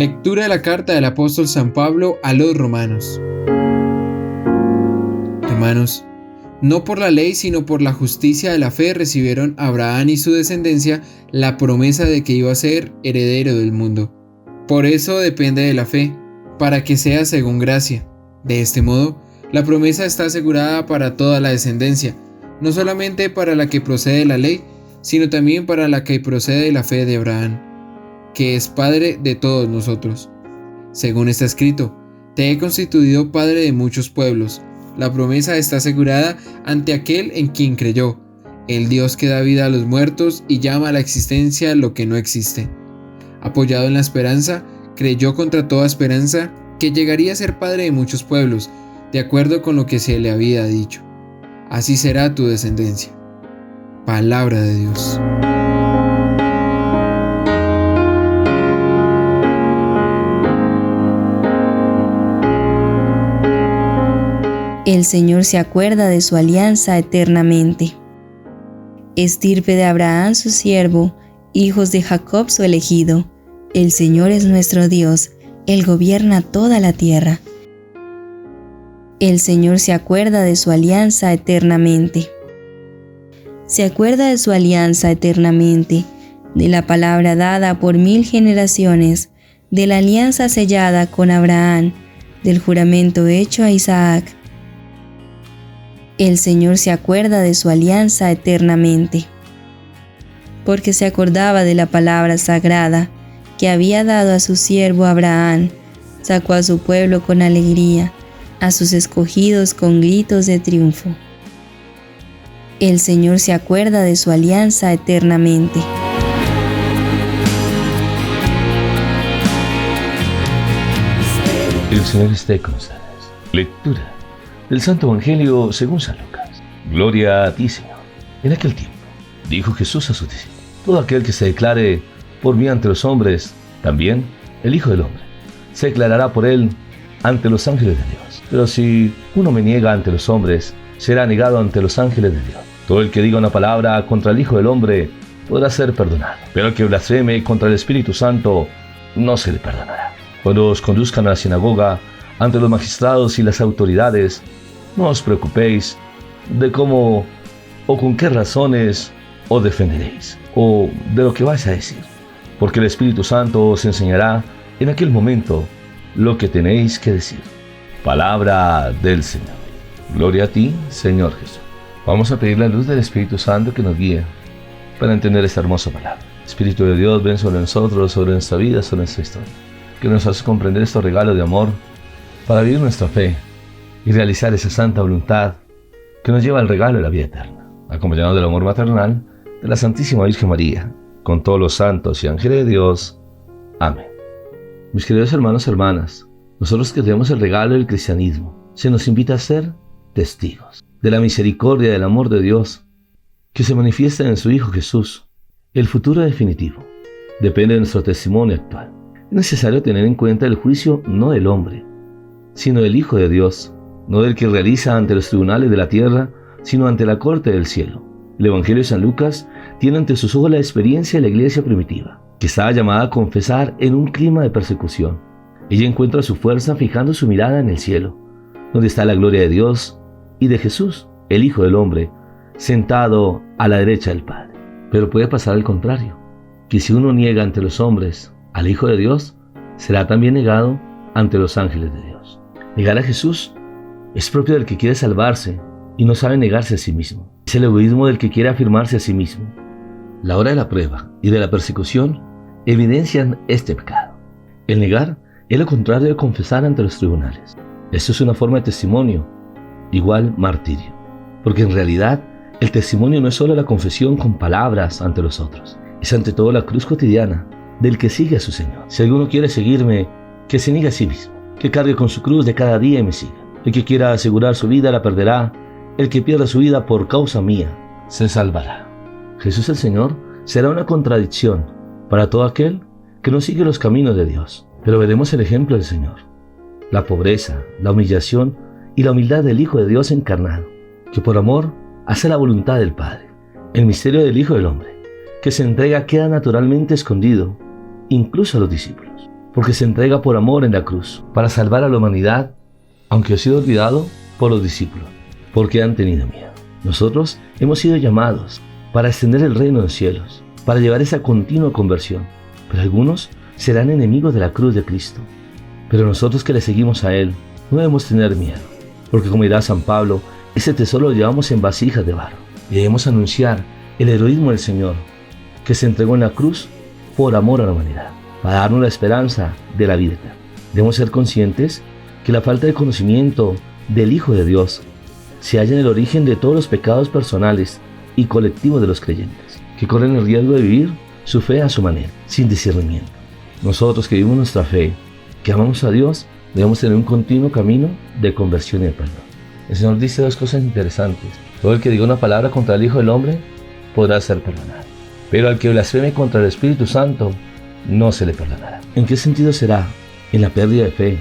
Lectura de la carta del apóstol San Pablo a los romanos. Hermanos, no por la ley sino por la justicia de la fe recibieron Abraham y su descendencia la promesa de que iba a ser heredero del mundo. Por eso depende de la fe, para que sea según gracia. De este modo, la promesa está asegurada para toda la descendencia, no solamente para la que procede de la ley, sino también para la que procede de la fe de Abraham, que es Padre de todos nosotros. Según está escrito, te he constituido Padre de muchos pueblos. La promesa está asegurada ante aquel en quien creyó, el Dios que da vida a los muertos y llama a la existencia lo que no existe. Apoyado en la esperanza, creyó contra toda esperanza que llegaría a ser padre de muchos pueblos, de acuerdo con lo que se le había dicho. Así será tu descendencia. Palabra de Dios. El Señor se acuerda de su alianza eternamente. Estirpe de Abraham su siervo, hijos de Jacob su elegido. El Señor es nuestro Dios, Él gobierna toda la tierra. El Señor se acuerda de su alianza eternamente. Se acuerda de su alianza eternamente, de la palabra dada por 1000 generaciones, de la alianza sellada con Abraham, del juramento hecho a Isaac. El Señor se acuerda de su alianza eternamente, porque se acordaba de la palabra sagrada que había dado a su siervo Abraham, sacó a su pueblo con alegría, a sus escogidos con gritos de triunfo. El Señor se acuerda de su alianza eternamente. El Señor esté con ustedes. Lectura del Santo Evangelio según San Lucas. Gloria a ti, Señor. En aquel tiempo, dijo Jesús a sus discípulos: todo aquel que se declare por mí ante los hombres, también el Hijo del Hombre se declarará por él ante los ángeles de Dios. Pero si uno me niega ante los hombres, será negado ante los ángeles de Dios. Todo el que diga una palabra contra el Hijo del Hombre podrá ser perdonado, pero el que blasfeme contra el Espíritu Santo no se le perdonará. Cuando os conduzcan a la sinagoga ante los magistrados y las autoridades, no os preocupéis de cómo o con qué razones os defenderéis, o de lo que vais a decir, porque el Espíritu Santo os enseñará en aquel momento lo que tenéis que decir. Palabra del Señor. Gloria a ti, Señor Jesús. Vamos a pedir la luz del Espíritu Santo que nos guíe para entender esta hermosa palabra. Espíritu de Dios, ven sobre nosotros, sobre nuestra vida, sobre nuestra historia, que nos hace comprender estos regalos de amor para vivir nuestra fe y realizar esa santa voluntad que nos lleva al regalo de la vida eterna, acompañado del amor maternal de la Santísima Virgen María, con todos los santos y ángeles de Dios. Amén. Mis queridos hermanos y hermanas, nosotros que tenemos el regalo del cristianismo, se nos invita a ser testigos de la misericordia y del amor de Dios que se manifiesta en su Hijo Jesús. El futuro definitivo depende de nuestro testimonio actual. Es necesario tener en cuenta el juicio no del hombre, sino del Hijo de Dios, no del que realiza ante los tribunales de la tierra, sino ante la corte del cielo. El Evangelio de San Lucas tiene ante sus ojos la experiencia de la iglesia primitiva, que estaba llamada a confesar en un clima de persecución. Ella encuentra su fuerza fijando su mirada en el cielo, donde está la gloria de Dios y de Jesús, el Hijo del Hombre, sentado a la derecha del Padre. Pero puede pasar al contrario, que si uno niega ante los hombres al Hijo de Dios, será también negado ante los ángeles de Dios. Negar a Jesús es propio del que quiere salvarse y no sabe negarse a sí mismo. Es el egoísmo del que quiere afirmarse a sí mismo. La hora de la prueba y de la persecución evidencian este pecado. El negar es lo contrario de confesar ante los tribunales. Esto es una forma de testimonio, igual martirio, porque en realidad el testimonio no es solo la confesión con palabras ante los otros, es ante todo la cruz cotidiana del que sigue a su Señor. Si alguno quiere seguirme, que se niegue a sí mismo, que cargue con su cruz de cada día y me siga. El que quiera asegurar su vida la perderá, el que pierda su vida por causa mía se salvará. Jesús el Señor será una contradicción para todo aquel que no sigue los caminos de Dios. Pero veremos el ejemplo del Señor, la pobreza, la humillación y la humildad del Hijo de Dios encarnado, que por amor hace la voluntad del Padre. El misterio del Hijo del Hombre, que se entrega, queda naturalmente escondido, incluso a los discípulos. porque se entrega por amor en la cruz, para salvar a la humanidad, aunque ha sido olvidado por los discípulos, porque han tenido miedo. Nosotros hemos sido llamados para extender el reino de los cielos, para llevar esa continua conversión, pero algunos serán enemigos de la cruz de Cristo. Pero nosotros que le seguimos a Él, no debemos tener miedo, porque como dirá San Pablo, ese tesoro lo llevamos en vasijas de barro, y debemos anunciar el heroísmo del Señor, que se entregó en la cruz por amor a la humanidad, para darnos la esperanza de la vida eterna. Debemos ser conscientes que la falta de conocimiento del Hijo de Dios se halla en el origen de todos los pecados personales y colectivos de los creyentes, que corren el riesgo de vivir su fe a su manera, sin discernimiento. Nosotros que vivimos nuestra fe, que amamos a Dios, debemos tener un continuo camino de conversión y de perdón. El Señor dice dos cosas interesantes. Todo el que diga una palabra contra el Hijo del Hombre podrá ser perdonado, pero al que blasfeme contra el Espíritu Santo no se le perdonará. ¿En qué sentido será? En la pérdida de fe.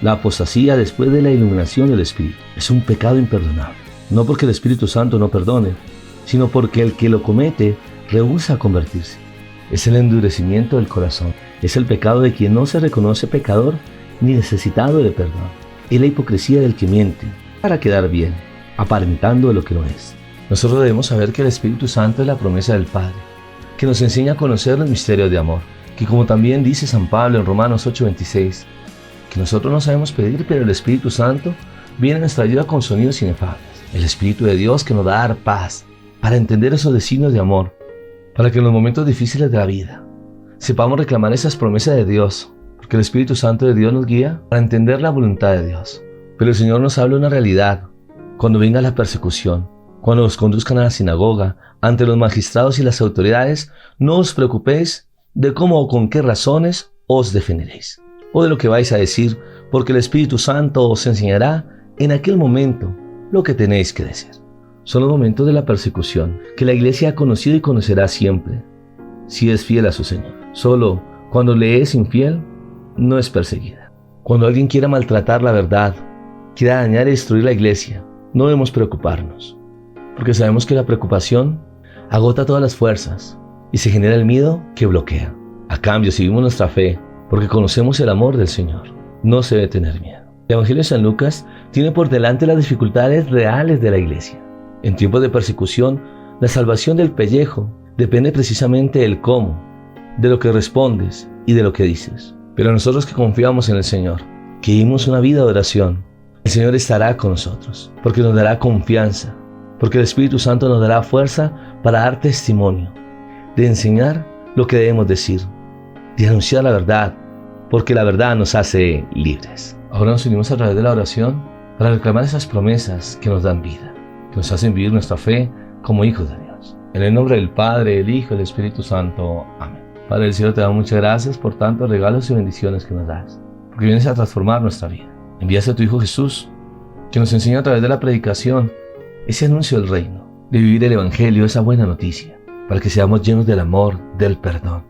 La apostasía después de la iluminación del Espíritu es un pecado imperdonable, no porque el Espíritu Santo no perdone, sino porque el que lo comete rehúsa convertirse. Es el endurecimiento del corazón, es el pecado de quien no se reconoce pecador ni necesitado de perdón. Es la hipocresía del que miente para quedar bien, aparentando lo que no es. Nosotros debemos saber que el Espíritu Santo es la promesa del Padre, que nos enseña a conocer los misterios de amor, que como también dice San Pablo en Romanos 8:26, que nosotros no sabemos pedir, pero el Espíritu Santo viene a nuestra ayuda con sonidos inefables. El Espíritu de Dios que nos va a dar paz para entender esos designios de amor, para que en los momentos difíciles de la vida sepamos reclamar esas promesas de Dios, porque el Espíritu Santo de Dios nos guía para entender la voluntad de Dios. Pero el Señor nos habla una realidad. Cuando venga la persecución, cuando os conduzcan a la sinagoga, ante los magistrados y las autoridades, no os preocupéis de cómo o con qué razones os defenderéis, o de lo que vais a decir, porque el Espíritu Santo os enseñará en aquel momento lo que tenéis que decir. Son los momentos de la persecución que la Iglesia ha conocido y conocerá siempre, si es fiel a su Señor. Solo cuando le es infiel, no es perseguida. Cuando alguien quiera maltratar la verdad, quiera dañar y destruir la Iglesia, no debemos preocuparnos, porque sabemos que la preocupación agota todas las fuerzas y se genera el miedo que bloquea. A cambio, si vivimos nuestra fe, porque conocemos el amor del Señor, no se debe tener miedo. El Evangelio de San Lucas tiene por delante las dificultades reales de la Iglesia. En tiempos de persecución, la salvación del pellejo depende precisamente del cómo, de lo que respondes y de lo que dices. Pero nosotros que confiamos en el Señor, que vivimos una vida de oración, el Señor estará con nosotros, porque nos dará confianza, porque el Espíritu Santo nos dará fuerza para dar testimonio, de enseñar lo que debemos decir, de anunciar la verdad, porque la verdad nos hace libres. Ahora nos unimos a través de la oración para reclamar esas promesas que nos dan vida, que nos hacen vivir nuestra fe como hijos de Dios. En el nombre del Padre, del Hijo y del Espíritu Santo. Amén. Padre del cielo, te damos muchas gracias por tantos regalos y bendiciones que nos das, porque vienes a transformar nuestra vida. Envías a tu Hijo Jesús, que nos enseña a través de la predicación ese anuncio del reino, de vivir el Evangelio, esa buena noticia, para que seamos llenos del amor, del perdón,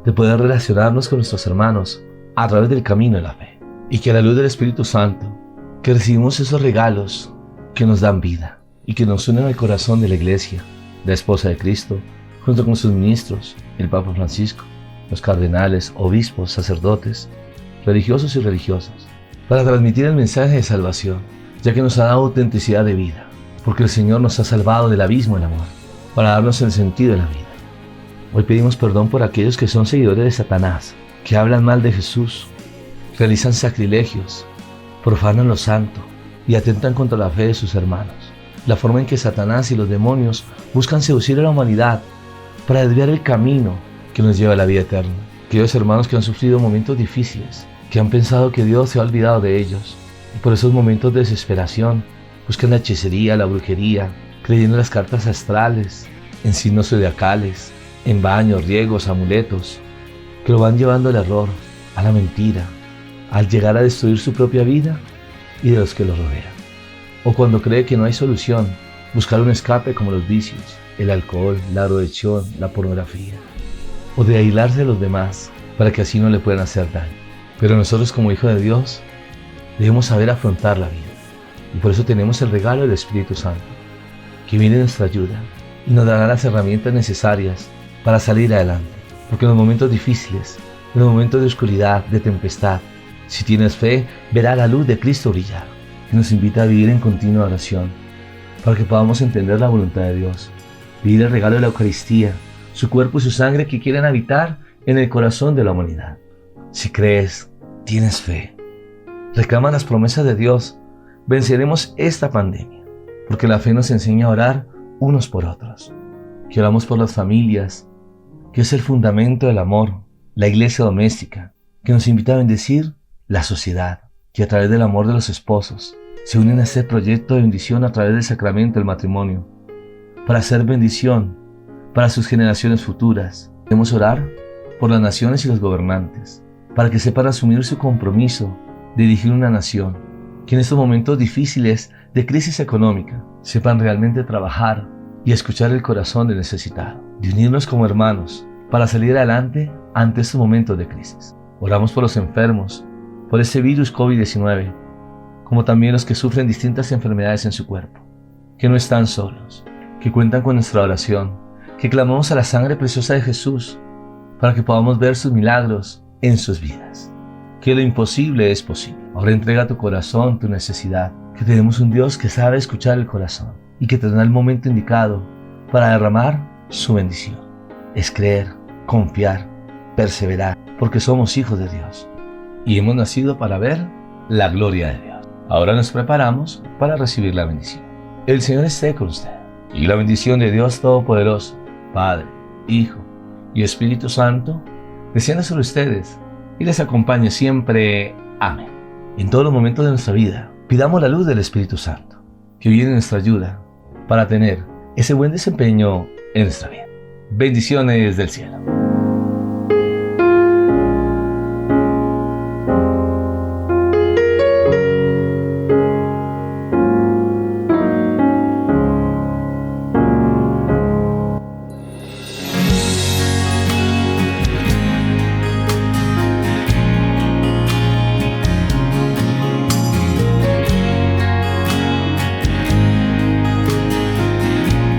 de poder relacionarnos con nuestros hermanos a través del camino de la fe, y que a la luz del Espíritu Santo, que recibimos esos regalos que nos dan vida y que nos unen al corazón de la Iglesia, la esposa de Cristo, junto con sus ministros, el Papa Francisco, los cardenales, obispos, sacerdotes, religiosos y religiosas, para transmitir el mensaje de salvación, ya que nos ha dado autenticidad de vida, porque el Señor nos ha salvado del abismo del amor, para darnos el sentido de la vida. Hoy pedimos perdón por aquellos que son seguidores de Satanás, que hablan mal de Jesús, realizan sacrilegios, profanan lo santo y atentan contra la fe de sus hermanos. La forma en que Satanás y los demonios buscan seducir a la humanidad para desviar el camino que nos lleva a la vida eterna. Aquellos hermanos que han sufrido momentos difíciles, que han pensado que Dios se ha olvidado de ellos, y por esos momentos de desesperación buscan la hechicería, la brujería, creyendo en las cartas astrales, en signos zodiacales, en baños, riegos, amuletos, que lo van llevando al error, a la mentira, al llegar a destruir su propia vida y de los que lo rodean. O cuando cree que no hay solución, buscar un escape como los vicios, el alcohol, la drogadicción, la pornografía, o de aislarse de los demás para que así no le puedan hacer daño. Pero nosotros como hijos de Dios debemos saber afrontar la vida, y por eso tenemos el regalo del Espíritu Santo, que viene en nuestra ayuda y nos dará las herramientas necesarias para salir adelante, porque en los momentos difíciles en los momentos de oscuridad, de tempestad. Si tienes fe, verás la luz de Cristo brillar, que nos invita a vivir en continua oración, para que podamos entender la voluntad de Dios, vivir el regalo de la Eucaristía, su cuerpo y su sangre que quieren habitar en el corazón de la humanidad. Si crees, tienes fe, reclama las promesas de Dios, venceremos esta pandemia, porque la fe nos enseña a orar unos por otros, que oramos por las familias, que es el fundamento del amor, la iglesia doméstica, que nos invita a bendecir la sociedad, que a través del amor de los esposos se unen a este proyecto de bendición a través del sacramento del matrimonio, para hacer bendición para sus generaciones futuras. Debemos orar por las naciones y los gobernantes, para que sepan asumir su compromiso de dirigir una nación, que en estos momentos difíciles de crisis económica sepan realmente trabajar y escuchar el corazón del necesitado, de unirnos como hermanos para salir adelante ante estos momentos de crisis. Oramos por los enfermos, por este virus COVID-19, como también los que sufren distintas enfermedades en su cuerpo, que no están solos, que cuentan con nuestra oración, que clamamos a la sangre preciosa de Jesús para que podamos ver sus milagros en sus vidas. Que lo imposible es posible. Ahora entrega tu corazón, tu necesidad, que tenemos un Dios que sabe escuchar el corazón y que tendrá el momento indicado para derramar su bendición. Es creer, confiar, perseverar, porque somos hijos de Dios y hemos nacido para ver la gloria de Dios. Ahora nos preparamos para recibir la bendición. El Señor esté con usted y la bendición de Dios Todopoderoso, Padre, Hijo y Espíritu Santo, descienda sobre ustedes y les acompañe siempre. Amén. En todos los momentos de nuestra vida, pidamos la luz del Espíritu Santo, que viene en nuestra ayuda para tener ese buen desempeño en nuestra vida. Bendiciones del cielo.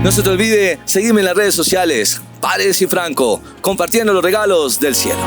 No se te olvide seguirme en las redes sociales, Paredes y Franco, compartiendo los regalos del cielo.